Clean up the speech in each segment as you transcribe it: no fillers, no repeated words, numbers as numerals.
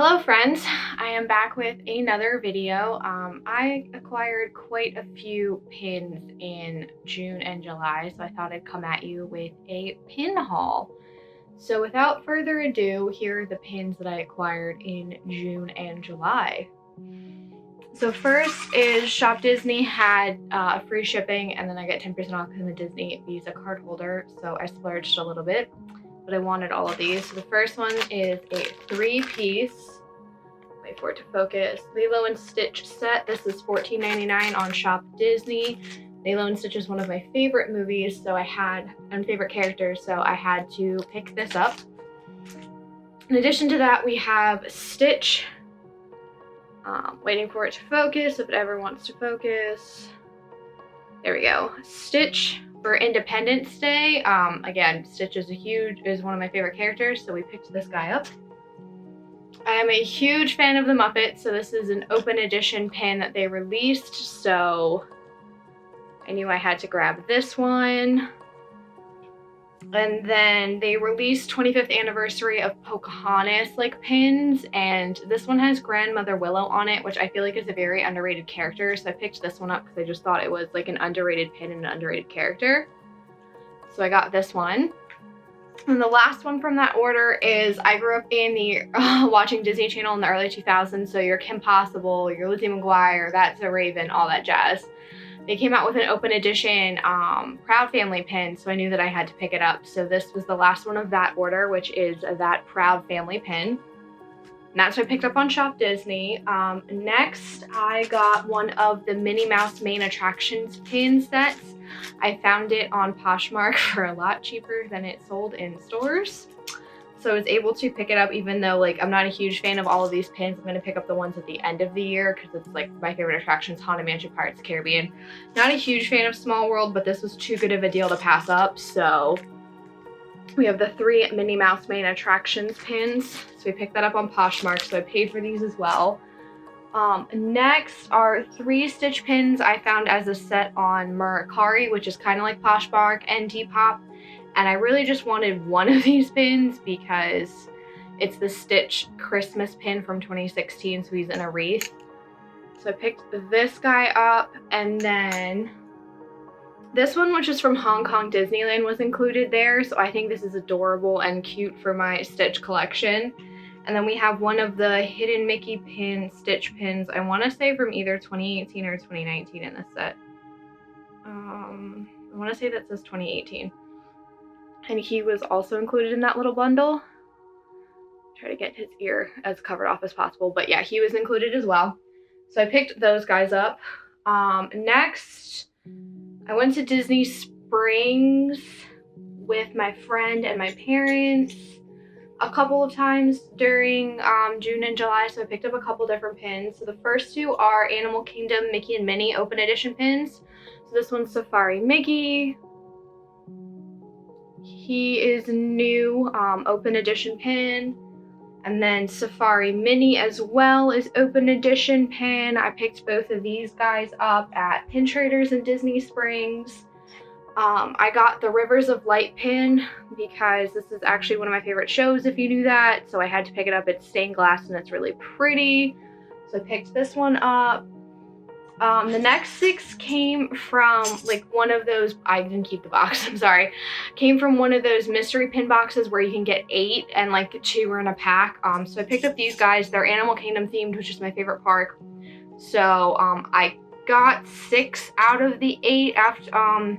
Hello friends, I am back with another video. I acquired quite a few pins in June and July, so I thought I'd come at you with a pin haul. So without further ado, here are the pins that I acquired in June and July. So first is Shop Disney had free shipping, and then I get 10% off in the Disney Visa card holder, so I splurged a little bit. But I wanted all of these. So the first one is a 3-piece, wait for it to focus, Lilo and Stitch set. This is $14.99 on Shop Disney. Lilo and Stitch is one of my favorite movies, and favorite characters, so I had to pick this up. In addition to that, we have Stitch. Waiting for it to focus, if it ever wants to focus. There we go. Stitch for Independence Day. Again, Stitch is one of my favorite characters, so we picked this guy up. I am a huge fan of the Muppets, so this is an open edition pin that they released, so I knew I had to grab this one. And then they released 25th anniversary of Pocahontas pins, and this one has Grandmother Willow on it, which I feel like is a very underrated character, so I picked this one up because I just thought it was like an underrated pin and an underrated character. So I got this one. And the last one from that order is, I grew up in the watching Disney Channel in the early 2000s, so your Kim Possible, your Lizzie McGuire, That's a Raven, all that jazz. They came out with an open edition Proud Family pin, so I knew that I had to pick it up. So this was the last one of that order, which is that Proud Family pin. And that's what I picked up on Shop Disney. Next, I got one of the Minnie Mouse Main Attractions pin sets. I found it on Poshmark for a lot cheaper than it sold in stores. So I was able to pick it up, even though I'm not a huge fan of all of these pins. I'm going to pick up the ones at the end of the year because it's my favorite attractions, Haunted Mansion, Pirates of the Caribbean. Not a huge fan of Small World, but this was too good of a deal to pass up. So we have the 3 Minnie Mouse Main Attractions pins. So we picked that up on Poshmark, so I paid for these as well. Next are 3 Stitch pins I found as a set on Mercari, which is kind of like Poshmark and Depop. And I really just wanted one of these pins because it's the Stitch Christmas pin from 2016, so he's in a wreath. So I picked this guy up, and then this one, which is from Hong Kong Disneyland, was included there, so I think this is adorable and cute for my Stitch collection. And then we have one of the Hidden Mickey Stitch pins, I want to say from either 2018 or 2019 in this set. I want to say that says 2018. And he was also included in that little bundle. Try to get his ear as covered off as possible, but yeah, he was included as well. So I picked those guys up. Next, I went to Disney Springs with my friend and my parents a couple of times during June and July, so I picked up a couple different pins. So the first 2 are Animal Kingdom Mickey and Minnie open edition pins. So this one's Safari Mickey. He is new, open edition pin. And then Safari Minnie as well is open edition pin. I picked both of these guys up at Pin Traders in Disney Springs. I got the Rivers of Light pin because this is actually one of my favorite shows, if you knew that. So I had to pick it up. It's stained glass and it's really pretty. So I picked this one up. The next 6 came from one of those, I didn't keep the box, I'm sorry, came from one of those mystery pin boxes where you can get 8 and 2 are in a pack. So I picked up these guys. They're Animal Kingdom themed, which is my favorite park. So I got 6 out of the 8 after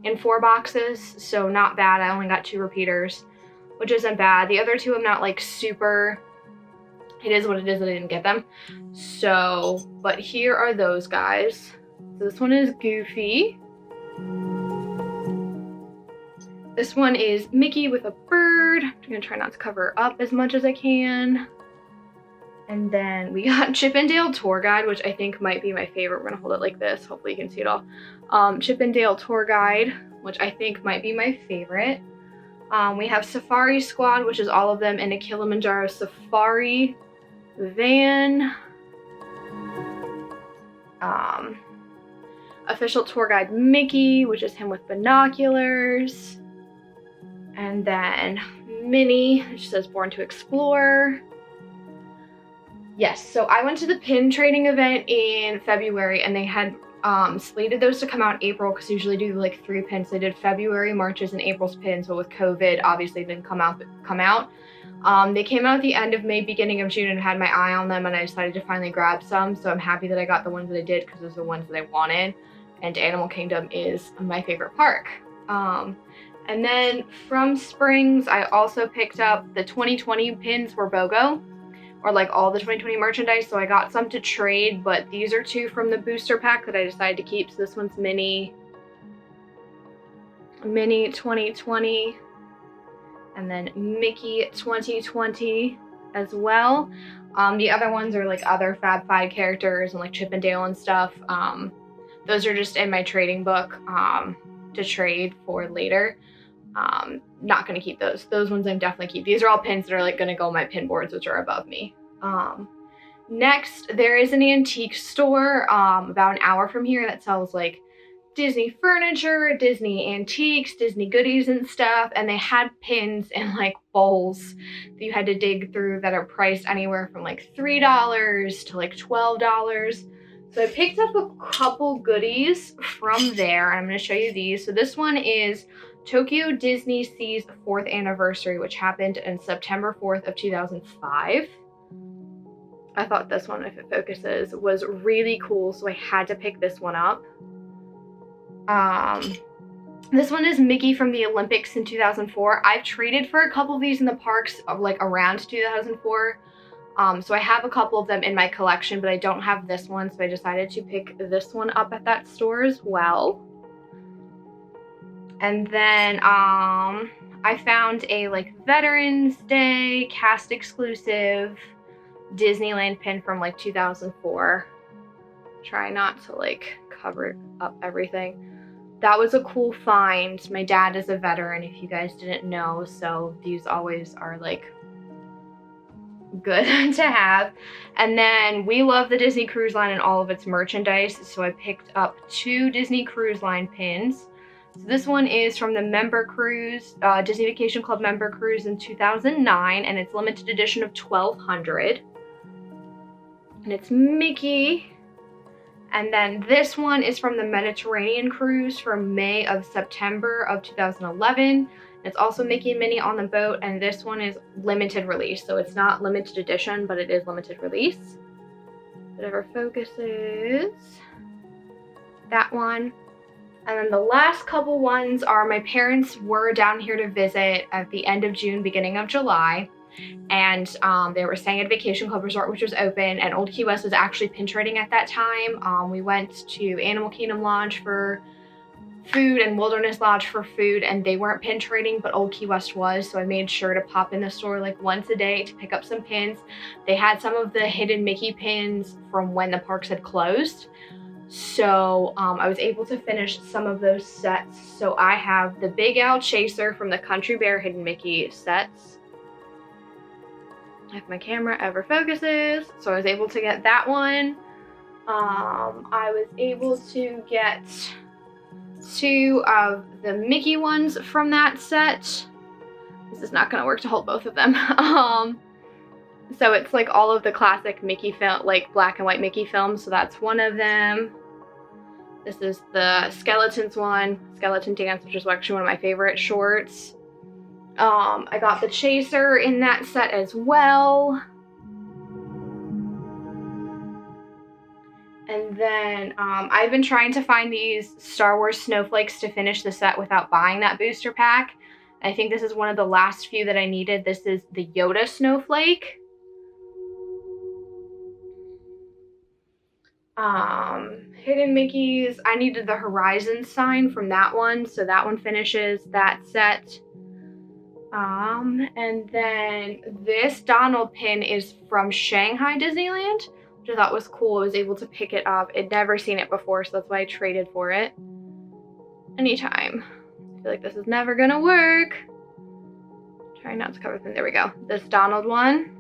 in 4 boxes, so not bad. I only got 2 repeaters, which isn't bad. The other 2 I'm not super, it is what it is that I didn't get them. So, but here are those guys. So this one is Goofy. This one is Mickey with a bird. I'm gonna try not to cover up as much as I can. And then we got Chip 'n Dale Tour Guide, which I think might be my favorite. We're gonna hold it like this. Hopefully you can see it all. Chip 'n Dale Tour Guide, which I think might be my favorite. We have Safari Squad, which is all of them in a Kilimanjaro Safari van. Official Tour Guide Mickey, which is him with binoculars. And then Minnie, which says Born to Explore. Yes, so I went to the pin trading event in February, and they had slated those to come out in April, because usually do like 3 pins. They did February, March's, and April's pins, but with COVID, obviously didn't come out. They came out at the end of May, beginning of June, and had my eye on them, and I decided to finally grab some. So I'm happy that I got the ones that I did, because those are the ones that I wanted. And Animal Kingdom is my favorite park. And then from Springs, I also picked up the 2020 pins were BOGO, or like all the 2020 merchandise, so I got some to trade, but these are 2 from the booster pack that I decided to keep. So this one's Minnie 2020, and then Mickey 2020 as well. The other ones are like other Fab Five characters and like Chip and Dale and stuff. Those are just in my trading book to trade for later. Not gonna keep those. Those ones I'm definitely keep. These are all pins that are like gonna go on my pin boards, which are above me. Next, there is an antique store about an hour from here that sells like Disney furniture, Disney antiques, Disney goodies and stuff, and they had pins in like bowls that you had to dig through that are priced anywhere from like $3 to like $12. So I picked up a couple goodies from there, and I'm going to show you these. So this one is Tokyo Disney Sea's 4th anniversary, which happened in September 4th of 2005. I thought this one, if it focuses, was really cool, so I had to pick this one up. This one is Mickey from the Olympics in 2004. I've traded for a couple of these in the parks of like around 2004. So I have a couple of them in my collection, but I don't have this one, so I decided to pick this one up at that store as well. And then I found a like Veterans Day cast exclusive Disneyland pin from like 2004. Try not to like cover up everything. That was a cool find. My dad is a veteran, if you guys didn't know, so these always are like good to have. And then we love the Disney Cruise Line and all of its merchandise, so I picked up 2 Disney Cruise Line pins. So this one is from the member cruise, Disney Vacation Club member cruise in 2009, and it's limited edition of 1200. And it's Mickey. And then this one is from the Mediterranean cruise from May of September of 2011. It's also Mickey and Minnie on the boat, and this one is limited release. So it's not limited edition, but it is limited release. Whatever focuses. That one. And then the last couple ones are my parents were down here to visit at the end of June, beginning of July. And they were staying at a Vacation Club resort, which was open, and Old Key West was actually pin trading at that time. We went to Animal Kingdom Lodge for food and Wilderness Lodge for food, and they weren't pin trading, but Old Key West was, so I made sure to pop in the store like once a day to pick up some pins. They had some of the hidden Mickey pins from when the parks had closed, so I was able to finish some of those sets. So I have the Big Owl Chaser from the Country Bear Hidden Mickey sets, if my camera ever focuses. So I was able to get that one. I was able to get 2 of the Mickey ones from that set. This is not going to work to hold both of them. So it's like all of the classic Mickey film, like black and white Mickey films. So that's one of them. This is the Skeletons one, Skeleton Dance, which is actually one of my favorite shorts. I got the Chaser in that set as well. And then I've been trying to find these Star Wars snowflakes to finish the set without buying that booster pack. I think this is one of the last few that I needed. This is the Yoda snowflake. Hidden Mickeys. I needed the Horizon sign from that one, so that one finishes that set. And then this Donald pin is from Shanghai Disneyland, which I thought was cool. I was able to pick it up. I'd never seen it before, so that's why I traded for it. Anytime. I feel like this is never gonna work. Try not to cover them. There we go. This Donald one.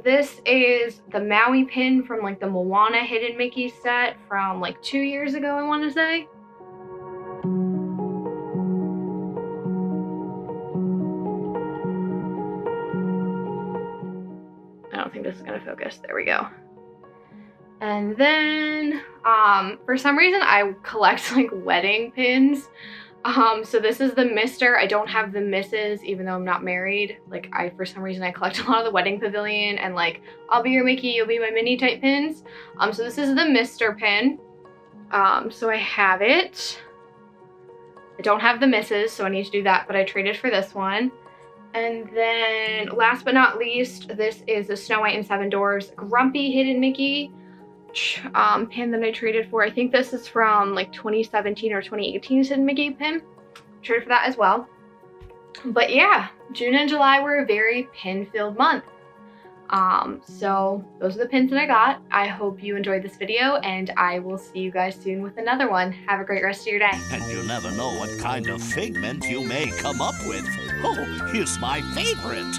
This is the Maui pin from like the Moana Hidden Mickey set from like 2 years ago, I want to say. don't think this is gonna focus. There we go. And then, for some reason I collect like wedding pins. So this is the Mr. I don't have the Mrs. even though I'm not married. Like for some reason I collect a lot of the wedding pavilion and like, I'll be your Mickey, you'll be my Minnie type pins. So this is the Mr. pin. So I have it. I don't have the Mrs. so I need to do that, but I traded for this one. And then last but not least, this is the Snow White and Seven Dwarfs Grumpy Hidden Mickey pin that I traded for. I think this is from like 2017 or 2018 Hidden Mickey pin. Traded for that as well. But yeah, June and July were a very pin-filled month. So those are the pins that I got. I hope you enjoyed this video, and I will see you guys soon with another one. Have a great rest of your day. And you never know what kind of figment you may come up with. Oh, here's my favorite.